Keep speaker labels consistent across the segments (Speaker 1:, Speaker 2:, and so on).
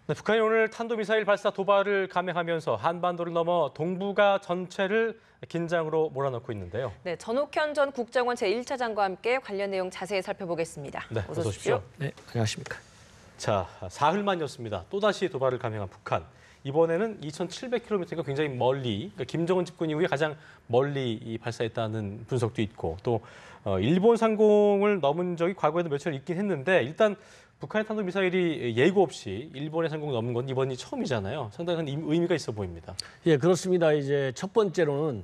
Speaker 1: 네, 북한이 오늘 탄도미사일 발사 도발을 감행하면서 한반도를 넘어 동북아 전체를 긴장으로 몰아넣고 있는데요.
Speaker 2: 네, 전옥현 전 국정원 제1차장과 함께 관련 내용 자세히 살펴보겠습니다.
Speaker 1: 네, 어서 오십시오.
Speaker 3: 네, 안녕하십니까.
Speaker 1: 자, 사흘 만이었습니다. 또다시 도발을 감행한 북한. 이번에는 2,700km가 굉장히 멀리, 그러니까 김정은 집권 이후에 가장 멀리 발사했다는 분석도 있고, 또 일본 상공을 넘은 적이 과거에도 며칠 있긴 했는데, 일단 북한의 탄도미사일이 예고 없이 일본의 상공을 넘은 건 이번이 처음이잖아요. 상당한 의미가 있어 보입니다.
Speaker 3: 예, 그렇습니다. 이제 첫 번째로는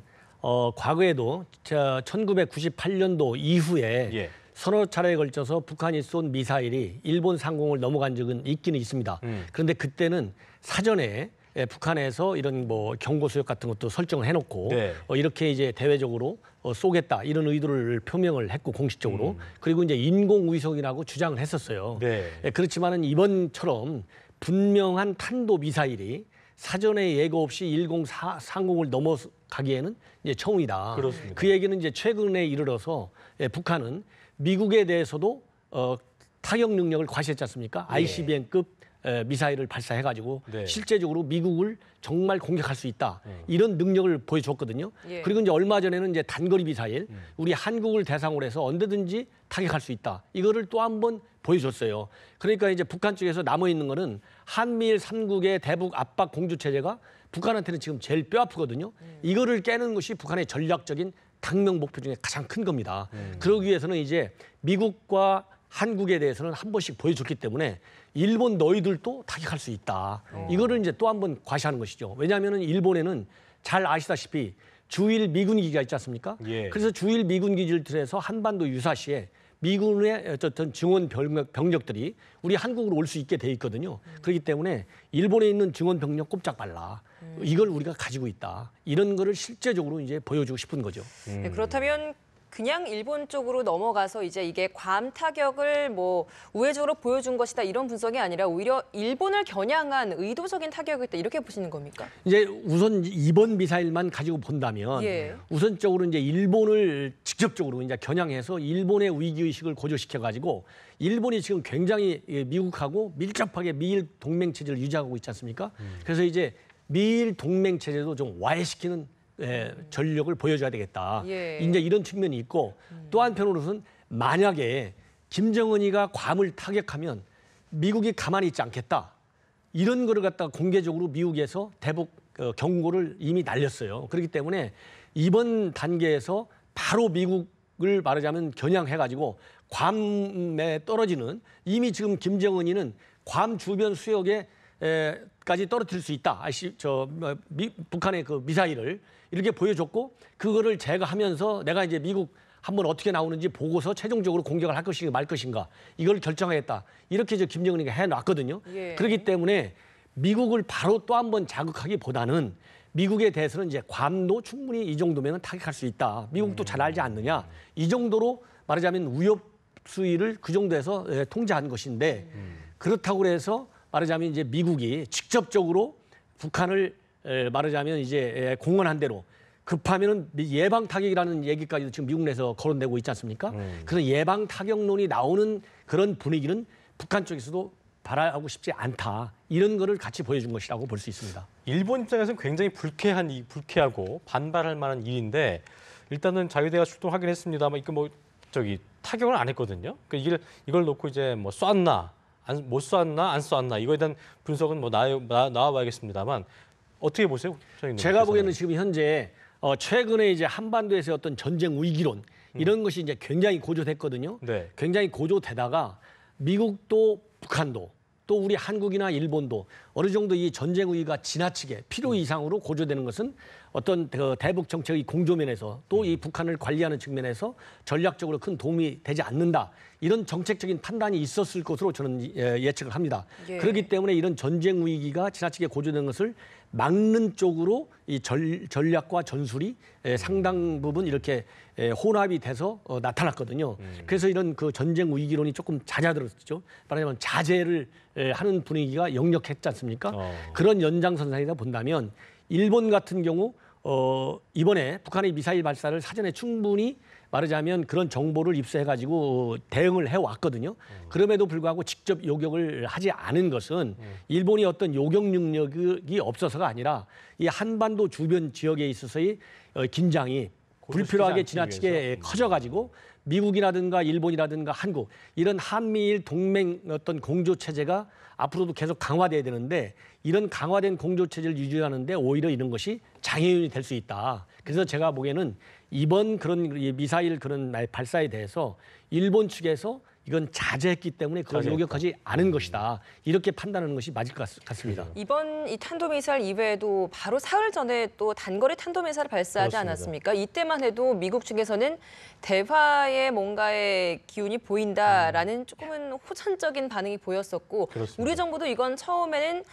Speaker 3: 과거에도 1998년도 이후에
Speaker 1: 예.
Speaker 3: 서너 차례에 걸쳐서 북한이 쏜 미사일이 일본 상공을 넘어간 적은 있기는 있습니다. 그런데 그때는 사전에 북한에서 이런 뭐 경고수역 같은 것도 설정을 해놓고
Speaker 1: 네.
Speaker 3: 이렇게 이제 대외적으로 쏘겠다 이런 의도를 표명을 했고 공식적으로 그리고 이제 인공위성이라고 주장을 했었어요.
Speaker 1: 네.
Speaker 3: 그렇지만은 이번처럼 분명한 탄도 미사일이 사전에 예고 없이 10상공을 넘어가기에는 이제 처음이다.
Speaker 1: 그렇습니다.
Speaker 3: 그 얘기는 이제 최근에 이르러서 북한은 미국에 대해서도 타격 능력을 과시했지 않습니까? ICBM급 미사일을 발사해가지고
Speaker 1: 네.
Speaker 3: 실제적으로 미국을 정말 공격할 수 있다. 이런 능력을 보여줬거든요.
Speaker 2: 예.
Speaker 3: 그리고 이제 얼마 전에는 이제 단거리 미사일, 우리 한국을 대상으로 해서 언제든지 타격할 수 있다. 이거를 또 한 번 보여줬어요. 그러니까 이제 북한 쪽에서 남아 있는 거는 한미일 3국의 대북 압박 공주 체제가 북한한테는 지금 제일 뼈아프거든요. 이거를 깨는 것이 북한의 전략적인 당면 목표 중에 가장 큰 겁니다. 그러기 위해서는 이제 미국과 한국에 대해서는 한 번씩 보여줬기 때문에 일본 너희들도 타격할 수 있다. 이거를 이제 또 한 번 과시하는 것이죠. 왜냐하면 일본에는 잘 아시다시피 주일 미군 기지가 있지 않습니까?
Speaker 1: 예.
Speaker 3: 그래서 주일 미군 기지를 통해서 한반도 유사시에 미군의 어떤 증원 병력들이 우리 한국으로 올 수 있게 돼 있거든요. 그렇기 때문에 일본에 있는 증원 병력 꼼짝 말라. 이걸 우리가 가지고 있다. 이런 거를 실제적으로 이제 보여주고 싶은 거죠.
Speaker 2: 네, 그렇다면 그냥 일본 쪽으로 넘어가서 이제 이게 괌 타격을 뭐 우회적으로 보여준 것이다 이런 분석이 아니라 오히려 일본을 겨냥한 의도적인 타격이었다 이렇게 보시는 겁니까?
Speaker 3: 이제 우선 이번 미사일만 가지고 본다면
Speaker 2: 예.
Speaker 3: 우선적으로 이제 일본을 직접적으로 이제 겨냥해서 일본의 위기 의식을 고조시켜 가지고 일본이 지금 굉장히 미국하고 밀접하게 미일 동맹 체제를 유지하고 있지 않습니까? 그래서 이제 미일 동맹 체제도 좀 와해시키는 전력을 보여줘야 되겠다.
Speaker 2: 예.
Speaker 3: 이제 이런 측면이 있고 또 한편으로는 만약에 김정은이가 괌을 타격하면 미국이 가만히 있지 않겠다. 이런 거를 갖다가 공개적으로 미국에서 대북 경고를 이미 날렸어요. 그렇기 때문에 이번 단계에서 바로 미국을 말하자면 겨냥해가지고 괌에 떨어지는 이미 지금 김정은이는 괌 주변 수역에 까지 떨어뜨릴 수 있다. 북한의 그 미사일을 이렇게 보여줬고 그거를 제거하면서 내가 이제 미국 한번 어떻게 나오는지 보고서 최종적으로 공격을 할 것인가 말 것인가 이걸 결정하겠다. 이렇게 이제 김정은이가 해놨거든요.
Speaker 2: 예.
Speaker 3: 그렇기 때문에 미국을 바로 또 한 번 자극하기보다는 미국에 대해서는 이제 괌도 충분히 이 정도면 타격할 수 있다. 미국도 잘 알지 않느냐. 이 정도로 말하자면 위협 수위를 그 정도에서 통제한 것인데 그렇다고 해서 말하자면 이제 미국이 직접적으로 북한을 말하자면 이제 공언한 대로 급하면은 예방 타격이라는 얘기까지도 지금 미국 내에서 거론되고 있지 않습니까? 그런 예방 타격론이 나오는 그런 분위기는 북한 쪽에서도 바라고 싶지 않다. 이런 거를 같이 보여준 것이라고 볼 수 있습니다.
Speaker 1: 일본 입장에서는 굉장히 불쾌하고 반발할 만한 일인데 일단은 자유대가 출동하긴 했습니다만 이거 뭐 타격을 안 했거든요. 그러니까 이걸 놓고 이제 뭐 쐈나 못 쐈나 안 쐈나 이거에 대한 분석은 뭐 나와봐야겠습니다만 어떻게 보세요?
Speaker 3: 제가 보기에는 지금 현재 최근에 이제 한반도에서 어떤 전쟁 위기론 이런 것이 이제 굉장히 고조됐거든요.
Speaker 1: 네.
Speaker 3: 굉장히 고조되다가 미국도 북한도 또 우리 한국이나 일본도 어느 정도 이 전쟁 위기가 지나치게 필요 이상으로 고조되는 것은 어떤 대북 정책의 공조면에서 또 이 북한을 관리하는 측면에서 전략적으로 큰 도움이 되지 않는다. 이런 정책적인 판단이 있었을 것으로 저는 예측을 합니다.
Speaker 2: 예.
Speaker 3: 그렇기 때문에 이런 전쟁 위기가 지나치게 고조되는 것을 막는 쪽으로 이 전략과 전술이 상당 부분 이렇게 혼합이 돼서 나타났거든요. 그래서 이런 그 전쟁 위기론이 조금 잦아들었죠. 말하자면 자제를 하는 분위기가 역력했지 않습니까? 그런 연장선상에다 본다면 일본 같은 경우 이번에 북한의 미사일 발사를 사전에 충분히 말하자면 그런 정보를 입수해가지고 대응을 해왔거든요. 그럼에도 불구하고 직접 요격을 하지 않은 것은 일본이 어떤 요격 능력이 없어서가 아니라 이 한반도 주변 지역에 있어서의 긴장이 불필요하게
Speaker 1: 않기
Speaker 3: 지나치게
Speaker 1: 위해서.
Speaker 3: 커져가지고 미국이라든가 일본이라든가 한국 이런 한미일 동맹 어떤 공조 체제가 앞으로도 계속 강화돼야 되는데 이런 강화된 공조 체제를 유지하는데 오히려 이런 것이 장애인이 될 수 있다. 그래서 제가 보기에는 이번 그런 미사일 그런 발사에 대해서 일본 측에서 이건 자제했기 때문에 그걸
Speaker 1: 자제했다.
Speaker 3: 요격하지 않은 것이다. 이렇게 판단하는 것이 맞을 것 같습니다.
Speaker 2: 이번 이 탄도미사일 이외에도 바로 사흘 전에 또 단거리 탄도미사일을 발사하지
Speaker 1: 그렇습니다.
Speaker 2: 않았습니까? 이때만 해도 미국 측에서는 대화의 뭔가의 기운이 보인다라는 조금은 호전적인 반응이 보였었고
Speaker 1: 그렇습니다.
Speaker 2: 우리 정부도 이건 처음에는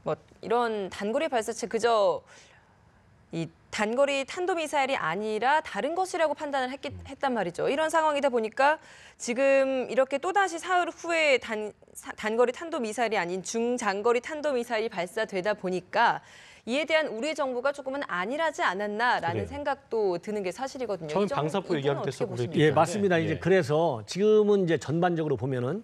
Speaker 2: 뭐 이런 단거리 발사체 그저 이 단거리 탄도미사일이 아니라 다른 것이라고 판단을 했단 말이죠. 이런 상황이다 보니까 지금 이렇게 또다시 사흘 후에 단거리 탄도미사일이 아닌 중장거리 탄도미사일이 발사되다 보니까 이에 대한 우리 정부가 조금은 안일하지 않았나라는
Speaker 1: 그래요.
Speaker 2: 생각도 드는 게 사실이거든요.
Speaker 1: 처음
Speaker 2: 이 점-
Speaker 1: 방사포
Speaker 2: 이
Speaker 1: 얘기할
Speaker 2: 부분은
Speaker 1: 때서
Speaker 2: 어떻게 보십니까?
Speaker 3: 예,
Speaker 1: 예.
Speaker 3: 맞습니다. 이제
Speaker 1: 예.
Speaker 3: 그래서 지금은 이제 전반적으로 보면은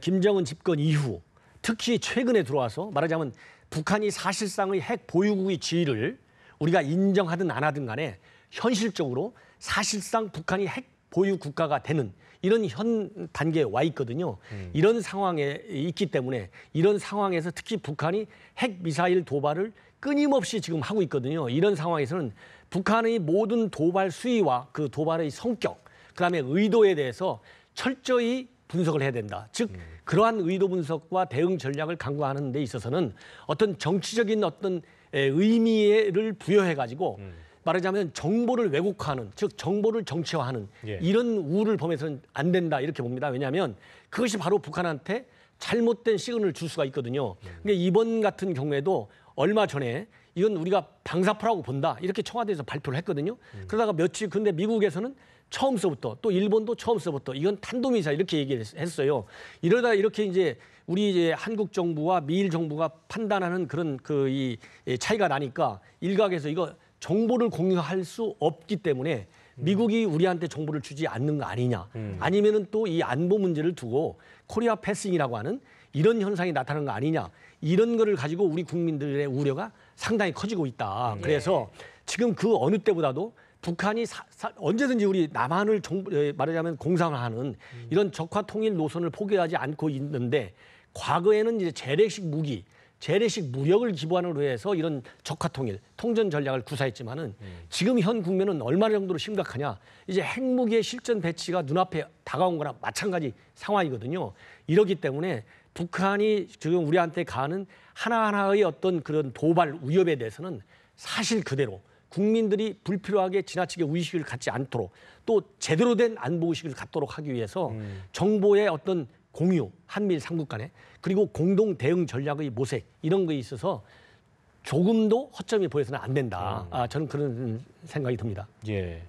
Speaker 3: 김정은 집권 이후 특히 최근에 들어와서 말하자면 북한이 사실상의 핵 보유국의 지위를 우리가 인정하든 안 하든 간에 현실적으로 사실상 북한이 핵 보유 국가가 되는 이런 현 단계에 와 있거든요. 이런 상황에 있기 때문에 이런 상황에서 특히 북한이 핵 미사일 도발을 끊임없이 지금 하고 있거든요. 이런 상황에서는 북한의 모든 도발 수위와 그 도발의 성격, 그다음에 의도에 대해서 철저히 분석을 해야 된다. 즉 그러한 의도 분석과 대응 전략을 강구하는 데 있어서는 어떤 정치적인 어떤 의미를 부여해 가지고 말하자면 정보를 왜곡하는, 즉 정보를 정치화하는
Speaker 1: 예.
Speaker 3: 이런 우를 범해서는 안 된다 이렇게 봅니다. 왜냐하면 그것이 바로 북한한테 잘못된 시그널을 줄 수가 있거든요. 근데 이번 같은 경우에도 얼마 전에 이건 우리가 방사포라고 본다 이렇게 청와대에서 발표를 했거든요. 그러다가 며칠 근데 미국에서는 처음서부터 또 일본도 처음서부터 이건 탄도미사일 이렇게 얘기했어요. 이러다 이렇게 이제 우리 이제 한국 정부와 미일 정부가 판단하는 그런 그 이 차이가 나니까 일각에서 이거 정보를 공유할 수 없기 때문에 미국이 우리한테 정보를 주지 않는 거 아니냐. 아니면은 또 이 안보 문제를 두고 코리아 패싱이라고 하는 이런 현상이 나타나는 거 아니냐. 이런 거를 가지고 우리 국민들의 우려가 상당히 커지고 있다. 그래서 지금 그 어느 때보다도 북한이 언제든지 우리 남한을 말하자면 공상하는 이런 적화 통일 노선을 포기하지 않고 있는데 과거에는 이제 재래식 무기, 재래식 무력을 기반으로 해서 이런 적화 통일, 통전 전략을 구사했지만은 지금 현 국면은 얼마 정도로 심각하냐? 이제 핵무기의 실전 배치가 눈앞에 다가온 거나 마찬가지 상황이거든요. 이러기 때문에 북한이 지금 우리한테 가하는 하나하나의 어떤 그런 도발 위협에 대해서는 사실 그대로 국민들이 불필요하게 지나치게 의식을 갖지 않도록 또 제대로 된 안보 의식을 갖도록 하기 위해서 정보의 어떤 공유, 한미일 삼국 간에 그리고 공동 대응 전략의 모색 이런 거에 있어서 조금도 허점이 보여서는 안 된다. 저는 그런 생각이 듭니다.
Speaker 1: 예.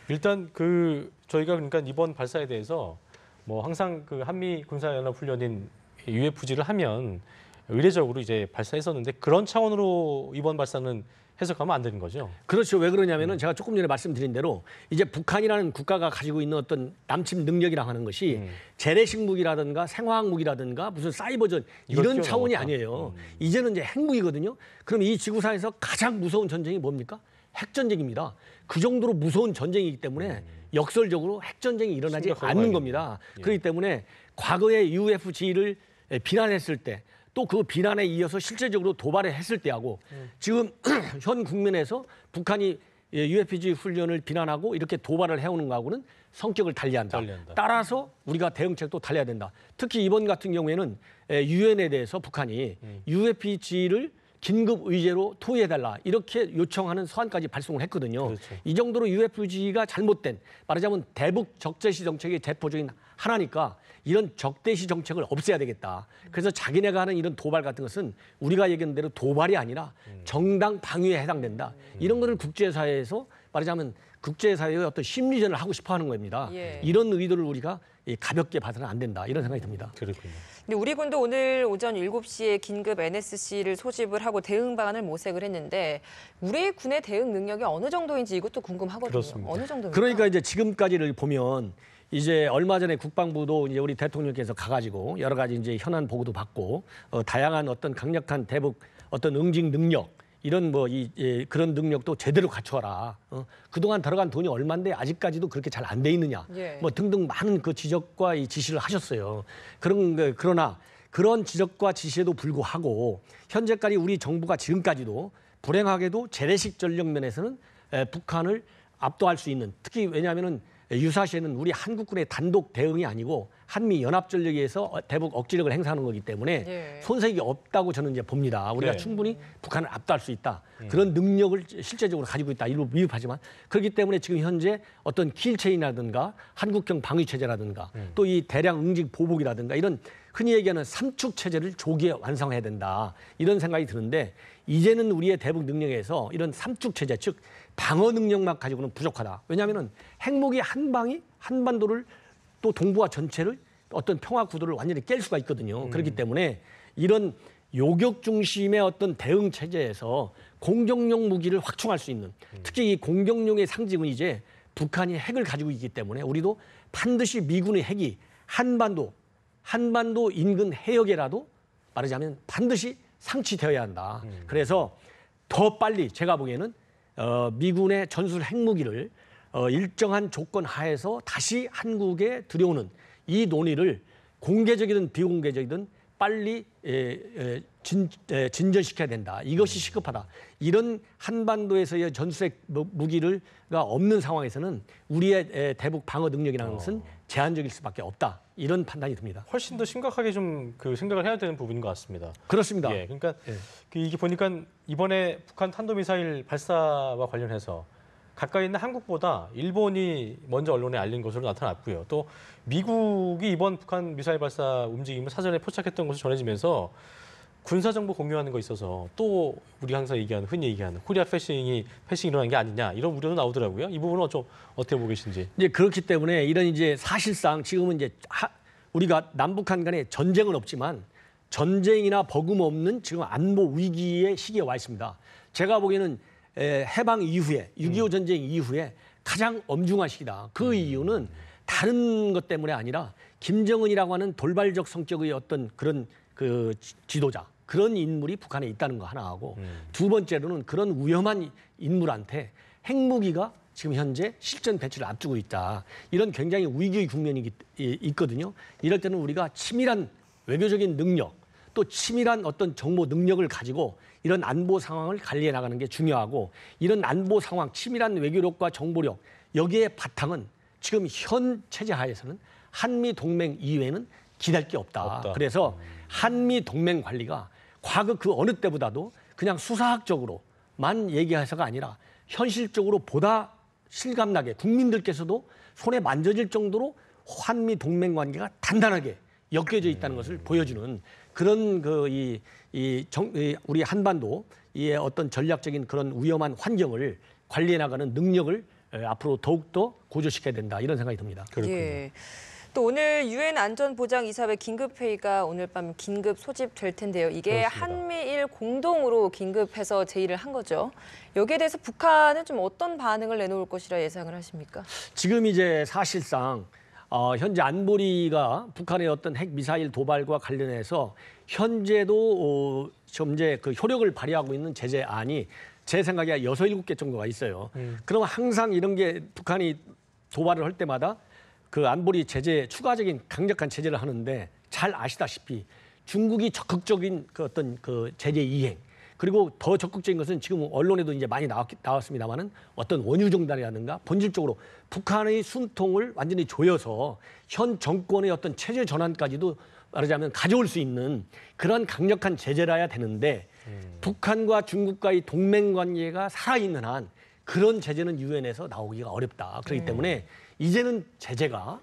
Speaker 1: 일단 그 저희가 그러니까 이번 발사에 대해서 뭐 항상 그 한미 군사연합 훈련인 UFG를 하면 의례적으로 이제 발사했었는데 그런 차원으로 이번 발사는 해석하면 안 되는 거죠.
Speaker 3: 그렇죠. 왜 그러냐면은 제가 조금 전에 말씀드린 대로 이제 북한이라는 국가가 가지고 있는 어떤 남침 능력이라고 하는 것이 재래식 무기라든가 생화학 무기라든가 무슨 사이버전
Speaker 1: 이걸
Speaker 3: 이런 차원이
Speaker 1: 뛰어넘었다.
Speaker 3: 아니에요. 이제는 이제 핵무기거든요. 그럼 이 지구상에서 가장 무서운 전쟁이 뭡니까? 핵전쟁입니다. 그 정도로 무서운 전쟁이기 때문에 역설적으로 핵전쟁이 일어나지
Speaker 1: 심각한
Speaker 3: 않는
Speaker 1: 거
Speaker 3: 겁니다.
Speaker 1: 예.
Speaker 3: 그렇기 때문에 과거에 UFG를 비난했을 때 또 그 비난에 이어서 실제적으로 도발을 했을 때하고 지금 현 국면에서 북한이 UFG 훈련을 비난하고 이렇게 도발을 해오는 거하고는 성격을 달리한다. 따라서 우리가 대응책도 달려야 된다. 특히 이번 같은 경우에는 유엔에 대해서 북한이 UFG를 긴급 의제로 토의해달라 이렇게 요청하는 서한까지 발송을 했거든요.
Speaker 1: 그렇죠.
Speaker 3: 이 정도로 UFG가 잘못된 말하자면 대북 적대시 정책의 대표적인 하나니까 이런 적대시 정책을 없애야 되겠다. 그래서 자기네가 하는 이런 도발 같은 것은 우리가 얘기한 대로 도발이 아니라 정당 방위에 해당된다. 이런 거를 국제사회에서 말하자면 국제사회의 어떤 심리전을 하고 싶어 하는 겁니다.
Speaker 2: 예.
Speaker 3: 이런 의도를 우리가 가볍게 봐서는 안 된다. 이런 생각이 듭니다.
Speaker 1: 그렇군요.
Speaker 2: 근데 우리 군도 오늘 오전 7시에 긴급 NSC를 소집을 하고 대응 방안을 모색을 했는데 우리 군의 대응 능력이 어느 정도인지 이것도 궁금하거든요.
Speaker 1: 그렇습니다.
Speaker 2: 어느 정도입니까?
Speaker 3: 그러니까 이제 지금까지를 보면 이제 얼마 전에 국방부도 이제 우리 대통령께서 가가지고 여러 가지 이제 현안 보고도 받고 다양한 어떤 강력한 대북 어떤 응징 능력 이런 그런 능력도 제대로 갖춰라. 그동안 들어간 돈이 얼마인데 아직까지도 그렇게 잘 안 돼 있느냐.
Speaker 2: 예.
Speaker 3: 뭐 등등 많은 그 지적과 이 지시를 하셨어요. 그러나 그런 지적과 지시에도 불구하고 현재까지 우리 정부가 지금까지도 불행하게도 재래식 전력 면에서는 북한을 압도할 수 있는 특히 왜냐하면은 유사시에는 우리 한국군의 단독 대응이 아니고 한미 연합 전력에 의해서 대북 억지력을 행사하는 거기 때문에
Speaker 2: 예.
Speaker 3: 손색이 없다고 저는 이제 봅니다. 우리가
Speaker 1: 네.
Speaker 3: 충분히 북한을 압도할 수 있다. 그런 능력을 실제적으로 가지고 있다. 일부 미흡하지만 그렇기 때문에 지금 현재 어떤 킬체인이라든가 한국형 방위 체제라든가 또 이 대량 응징 보복이라든가 이런 흔히 얘기하는 삼축 체제를 조기에 완성해야 된다. 이런 생각이 드는데 이제는 우리의 대북 능력에서 이런 삼축 체제 즉 방어 능력만 가지고는 부족하다. 왜냐하면은 핵무기 한 방이 한반도를 또 동북아 전체를 어떤 평화 구도를 완전히 깰 수가 있거든요. 그렇기 때문에 이런 요격 중심의 어떤 대응 체제에서 공격용 무기를 확충할 수 있는 특히 이 공격용의 상징은 이제 북한이 핵을 가지고 있기 때문에 우리도 반드시 미군의 핵이 한반도 인근 해역에라도 말하자면 반드시 상치되어야 한다. 그래서 더 빨리 제가 보기에는 미군의 전술 핵무기를 일정한 조건 하에서 다시 한국에 들여오는 이 논의를 공개적이든 비공개적이든 빨리 진전시켜야 된다. 이것이 시급하다. 이런 한반도에서의 전술핵 무기가 없는 상황에서는 우리의 대북 방어 능력이라는 것은 제한적일 수밖에 없다. 이런 판단이 듭니다.
Speaker 1: 훨씬 더 심각하게 좀 그 생각을 해야 되는 부분인 것 같습니다.
Speaker 3: 그렇습니다.
Speaker 1: 예, 그러니까
Speaker 3: 예.
Speaker 1: 이게 보니까 이번에 북한 탄도미사일 발사와 관련해서 가까이 있는 한국보다 일본이 먼저 언론에 알린 것으로 나타났고요. 또 미국이 이번 북한 미사일 발사 움직임을 사전에 포착했던 것으로 전해지면서 군사 정보 공유하는 거 있어서 또 우리 항상 얘기하는 흔히 얘기하는 코리아 패싱이 일어난 게 아니냐 이런 우려도 나오더라고요. 이 부분은 좀 어떻게 보고 계신지.
Speaker 3: 이제 그렇기 때문에 이런 이제 사실상 지금은 이제 우리가 남북한 간에 전쟁은 없지만 전쟁이나 버금 없는 지금 안보 위기의 시기에 와 있습니다. 제가 보기에는 해방 이후에 6.25 전쟁 이후에 가장 엄중한 시기다. 그 이유는 다른 것 때문에 아니라 김정은이라고 하는 돌발적 성격의 어떤 그런 그 지도자 그런 인물이 북한에 있다는 거 하나하고 두 번째로는 그런 위험한 인물한테 핵무기가 지금 현재 실전 배치를 앞두고 있다. 이런 굉장히 위기의 국면이 있거든요. 이럴 때는 우리가 치밀한 외교적인 능력 또 치밀한 어떤 정보 능력을 가지고 이런 안보 상황을 관리해 나가는 게 중요하고 이런 안보 상황, 치밀한 외교력과 정보력 여기에 바탕은 지금 현 체제 하에서는 한미 동맹 이외에는 기댈 게 없다. 그래서 한미 동맹 관리가 과거 그 어느 때보다도 그냥 수사학적으로만 얘기해서가 아니라 현실적으로 보다 실감나게 국민들께서도 손에 만져질 정도로 한미 동맹 관계가 단단하게 엮여져 있다는 것을 보여주는 그런 우리 한반도의 어떤 전략적인 그런 위험한 환경을 관리해 나가는 능력을 앞으로 더욱더 고조시켜야 된다 이런 생각이 듭니다.
Speaker 1: 그렇군요.
Speaker 2: 예. 또 오늘 유엔 안전보장이사회 긴급회의가 오늘 밤 긴급 소집될 텐데요. 이게
Speaker 1: 그렇습니다.
Speaker 2: 한미일 공동으로 긴급해서 제의를 한 거죠. 여기에 대해서 북한은 좀 어떤 반응을 내놓을 것이라 예상을 하십니까?
Speaker 3: 지금 이제 사실상 현재 안보리가 북한의 어떤 핵 미사일 도발과 관련해서 현재도 현재 그 효력을 발휘하고 있는 제재안이 제 생각에 6, 7개 정도가 있어요. 그럼 항상 이런 게 북한이 도발을 할 때마다 그 안보리 제재 추가적인 강력한 제재를 하는데 잘 아시다시피 중국이 적극적인 그 어떤 그 제재 이행 그리고 더 적극적인 것은 지금 언론에도 이제 많이 나왔습니다만은 어떤 원유정단이라든가 본질적으로 북한의 숨통을 완전히 조여서 현 정권의 어떤 체제 전환까지도 말하자면 가져올 수 있는 그런 강력한 제재라야 되는데 북한과 중국과의 동맹 관계가 살아있는 한 그런 제재는 유엔에서 나오기가 어렵다. 그렇기 때문에 이제는 제재가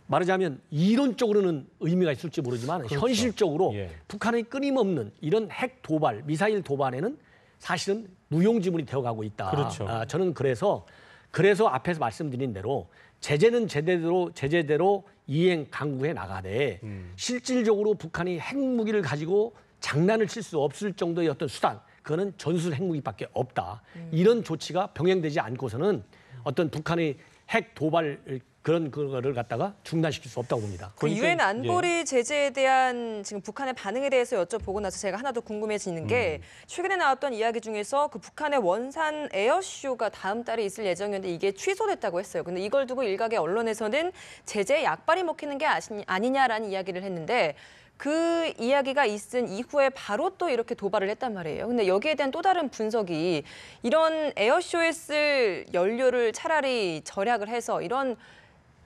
Speaker 3: 말하자면 이론적으로는 의미가 있을지 모르지만
Speaker 1: 그렇죠.
Speaker 3: 현실적으로
Speaker 1: 예.
Speaker 3: 북한의 끊임없는 이런 핵 도발, 미사일 도발에는 사실은 무용지물이 되어가고 있다.
Speaker 1: 그렇죠.
Speaker 3: 저는 그래서 그래서 앞에서 말씀드린 대로 제재는 제재대로 이행 강구해 나가되 실질적으로 북한이 핵무기를 가지고 장난을 칠 수 없을 정도의 어떤 수단, 그거는 전술 핵무기밖에 없다. 이런 조치가 병행되지 않고서는 어떤 북한의 핵 도발 그런 거를 갖다가 중단시킬 수 없다고 봅니다.
Speaker 2: 그 유엔 안보리 제재에 대한 지금 북한의 반응에 대해서 여쭤보고 나서 제가 하나 더 궁금해지는 게 최근에 나왔던 이야기 중에서 그 북한의 원산 에어쇼가 다음 달에 있을 예정이었는데 이게 취소됐다고 했어요. 근데 이걸 두고 일각의 언론에서는 제재에 약발이 먹히는 게 아니냐라는 이야기를 했는데 그 이야기가 있은 이후에 바로 또 이렇게 도발을 했단 말이에요. 근데 여기에 대한 또 다른 분석이 이런 에어쇼에 쓸 연료를 차라리 절약을 해서 이런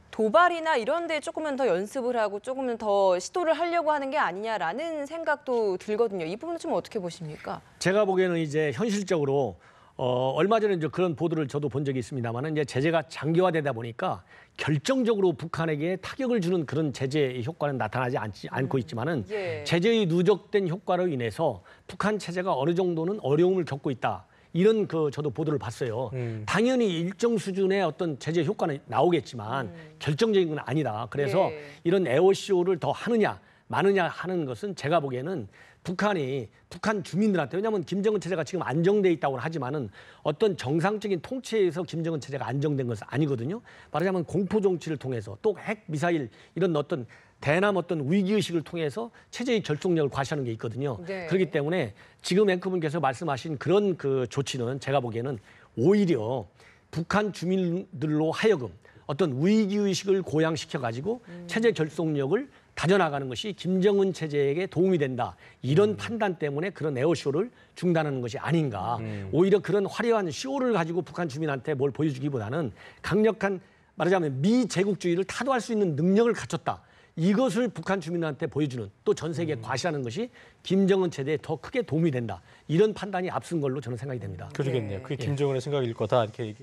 Speaker 2: 도발이나 이런 데 조금은 더 연습을 하고 조금은 더 시도를 하려고 하는 게 아니냐라는 생각도 들거든요. 이 부분은 좀 어떻게 보십니까?
Speaker 3: 제가 보기에는 이제 현실적으로 얼마 전에 이제 그런 보도를 저도 본 적이 있습니다만은 이제 제재가 장기화되다 보니까 결정적으로 북한에게 타격을 주는 그런 제재의 효과는 나타나지 않고 있지만은
Speaker 2: 예.
Speaker 3: 제재의 누적된 효과로 인해서 북한 체제가 어느 정도는 어려움을 겪고 있다. 이런 저도 보도를 봤어요. 당연히 일정 수준의 어떤 제재 효과는 나오겠지만 결정적인 건 아니다. 그래서
Speaker 2: 예.
Speaker 3: 이런 에어쇼를 더 하느냐 마느냐 하는 것은 제가 보기에는 북한 주민들한테, 왜냐하면 김정은 체제가 지금 안정돼 있다고 하지만은 어떤 정상적인 통치에서 김정은 체제가 안정된 것은 아니거든요. 말하자면 공포 정치를 통해서 또 핵 미사일 이런 어떤 대남 어떤 위기의식을 통해서 체제의 결속력을 과시하는 게 있거든요.
Speaker 2: 네.
Speaker 3: 그렇기 때문에 지금 앵커분께서 말씀하신 그런 조치는 제가 보기에는 오히려 북한 주민들로 하여금 어떤 위기의식을 고양시켜가지고 체제 결속력을 다져나가는 것이 김정은 체제에게 도움이 된다. 이런 판단 때문에 그런 에어쇼를 중단하는 것이 아닌가. 오히려 그런 화려한 쇼를 가지고 북한 주민한테 뭘 보여주기보다는 강력한 말하자면 미제국주의를 타도할 수 있는 능력을 갖췄다. 이것을 북한 주민한테 보여주는 또 전 세계에 과시하는 것이 김정은 체제에 더 크게 도움이 된다. 이런 판단이 앞선 걸로 저는 생각이 됩니다.
Speaker 1: 그러겠네요.
Speaker 2: 네.
Speaker 1: 그게 김정은의 생각일 거다 이렇게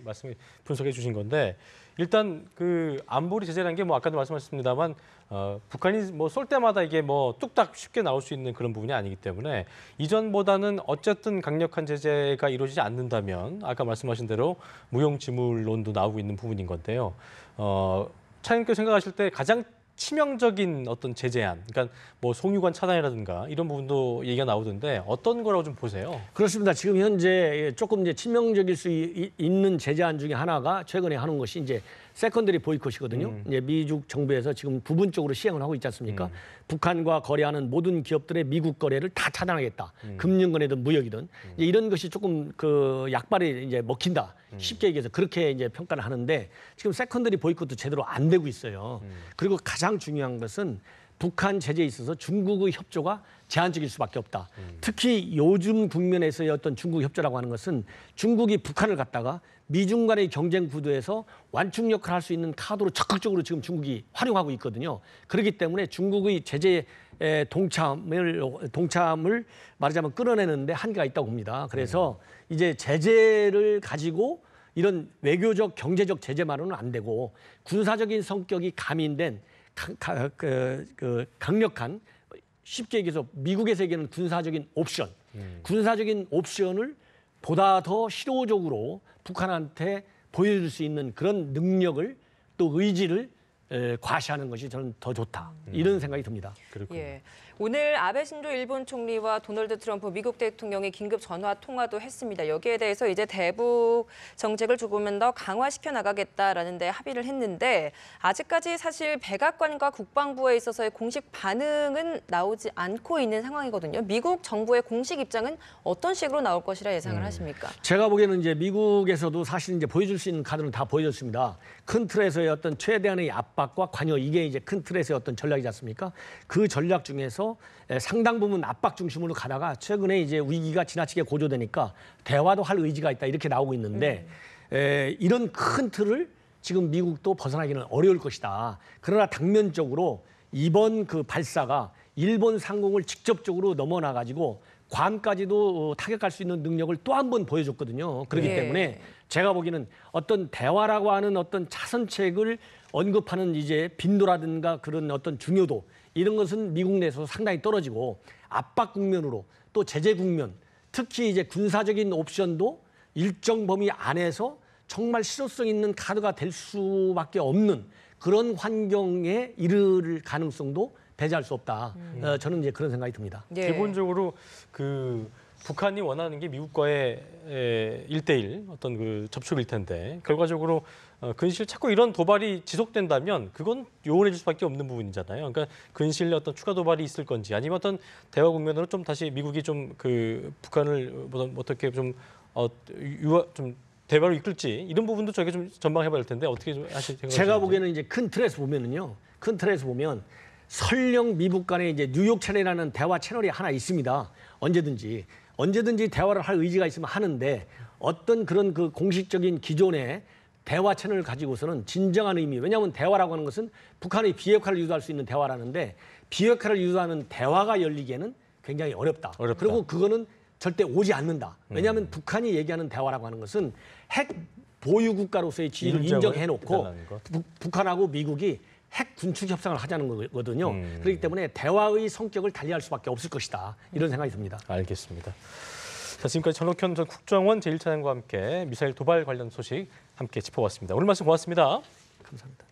Speaker 1: 분석해 주신 건데 일단 그 안보리 제재라는 게 뭐 아까도 말씀하셨습니다만 북한이 뭐 쏠 때마다 이게 뭐 뚝딱 쉽게 나올 수 있는 그런 부분이 아니기 때문에 이전보다는 어쨌든 강력한 제재가 이루어지지 않는다면 아까 말씀하신 대로 무용지물론도 나오고 있는 부분인 건데요. 차장님께서 생각하실 때 가장 치명적인 어떤 제재안, 그러니까 뭐 송유관 차단이라든가 이런 부분도 얘기가 나오던데 어떤 거라고 좀 보세요?
Speaker 3: 그렇습니다. 지금 현재 조금 이제 치명적일 수 있는 제재안 중에 하나가 최근에 하는 것이 이제 세컨더리 보이콧이거든요. 이제 미국 정부에서 지금 부분적으로 시행을 하고 있지 않습니까? 북한과 거래하는 모든 기업들의 미국 거래를 다 차단하겠다. 금융거래든 무역이든 이제 이런 것이 조금 약발이 이제 먹힌다. 쉽게 얘기해서 그렇게 이제 평가를 하는데 지금 세컨더리 보이콧도 제대로 안 되고 있어요. 그리고 가장 중요한 것은 북한 제재에 있어서 중국의 협조가 제한적일 수밖에 없다. 특히 요즘 국면에서의 어떤 중국 협조라고 하는 것은 중국이 북한을 갖다가 미중 간의 경쟁 구도에서 완충 역할을 할 수 있는 카드로 적극적으로 지금 중국이 활용하고 있거든요. 그렇기 때문에 중국의 제재 동참을 말하자면 끌어내는데 한계가 있다고 봅니다. 그래서 이제 제재를 가지고 이런 외교적, 경제적 제재만으로는 안 되고 군사적인 성격이 가미된 강력한 쉽게 얘기해서 미국에서 얘기하는 군사적인 옵션을 보다 더 실효적으로 북한한테 보여줄 수 있는 그런 능력을 또 의지를 과시하는 것이 저는 더 좋다. 이런 생각이 듭니다.
Speaker 1: 그렇군요.
Speaker 2: 예. 오늘 아베 신조 일본 총리와 도널드 트럼프 미국 대통령이 긴급 전화 통화도 했습니다. 여기에 대해서 이제 대북 정책을 조금은 더 강화시켜 나가겠다라는 데 합의를 했는데 아직까지 사실 백악관과 국방부에 있어서의 공식 반응은 나오지 않고 있는 상황이거든요. 미국 정부의 공식 입장은 어떤 식으로 나올 것이라 예상을 하십니까?
Speaker 3: 제가 보기에는 이제 미국에서도 사실 이제 보여줄 수 있는 카드는 다 보여줬습니다. 큰 틀에서의 어떤 최대한의 압박과 관여, 이게 이제 큰 틀에서의 어떤 전략이지 않습니까? 그 전략 중에서 상당 부분 압박 중심으로 가다가 최근에 이제 위기가 지나치게 고조되니까 대화도 할 의지가 있다 이렇게 나오고 있는데 이런 큰 틀을 지금 미국도 벗어나기는 어려울 것이다. 그러나 당면적으로 이번 발사가 일본 상공을 직접적으로 넘어나 가지고 괌까지도 타격할 수 있는 능력을 또 한 번 보여줬거든요. 그렇기 때문에 제가 보기에는 어떤 대화라고 하는 어떤 차선책을 언급하는 이제 빈도라든가 그런 어떤 중요도 이런 것은 미국 내에서 상당히 떨어지고 압박 국면으로 또 제재 국면, 특히 이제 군사적인 옵션도 일정 범위 안에서 정말 실효성 있는 카드가 될 수밖에 없는 그런 환경에 이를 가능성도 배제할 수 없다. 저는 이제 그런 생각이 듭니다.
Speaker 2: 네.
Speaker 1: 기본적으로 그 북한이 원하는 게 미국과의 1대1 어떤 그 접촉일 텐데 결과적으로 근실 자꾸 이런 도발이 지속된다면 그건 요원해질 수밖에 없는 부분이잖아요. 그러니까 근실에 어떤 추가 도발이 있을 건지 아니면 어떤 대화 국면으로 좀 다시 미국이 좀 그 북한을 어떻게 좀 좀 대화로 이끌지 이런 부분도 저희가 좀 전망해봐야 될 텐데 어떻게 좀 하실 생각이신지.
Speaker 3: 제가 보기에는 이제 큰 틀에서 보면은요. 큰 틀에서 보면 설령 미국 간에 이제 뉴욕 채널이라는 대화 채널이 하나 있습니다. 언제든지 대화를 할 의지가 있으면 하는데 어떤 그런 그 공식적인 기존의 대화 채널을 가지고서는 진정한 의미, 왜냐하면 대화라고 하는 것은 북한의 비핵화를 유도할 수 있는 대화라는데 비핵화를 유도하는 대화가 열리기에는 굉장히 어렵다. 그리고 그거는 절대 오지 않는다. 왜냐하면 북한이 얘기하는 대화라고 하는 것은 핵 보유 국가로서의 지위를 인정해놓고 북한하고 미국이 핵 군축 협상을 하자는 거거든요. 그렇기 때문에 대화의 성격을 달리할 수밖에 없을 것이다. 이런 생각이 듭니다.
Speaker 1: 알겠습니다. 자, 지금까지 전옥현 전 국정원 제1차장과 함께 미사일 도발 관련 소식 함께 짚어봤습니다. 오늘 말씀 고맙습니다.
Speaker 3: 감사합니다.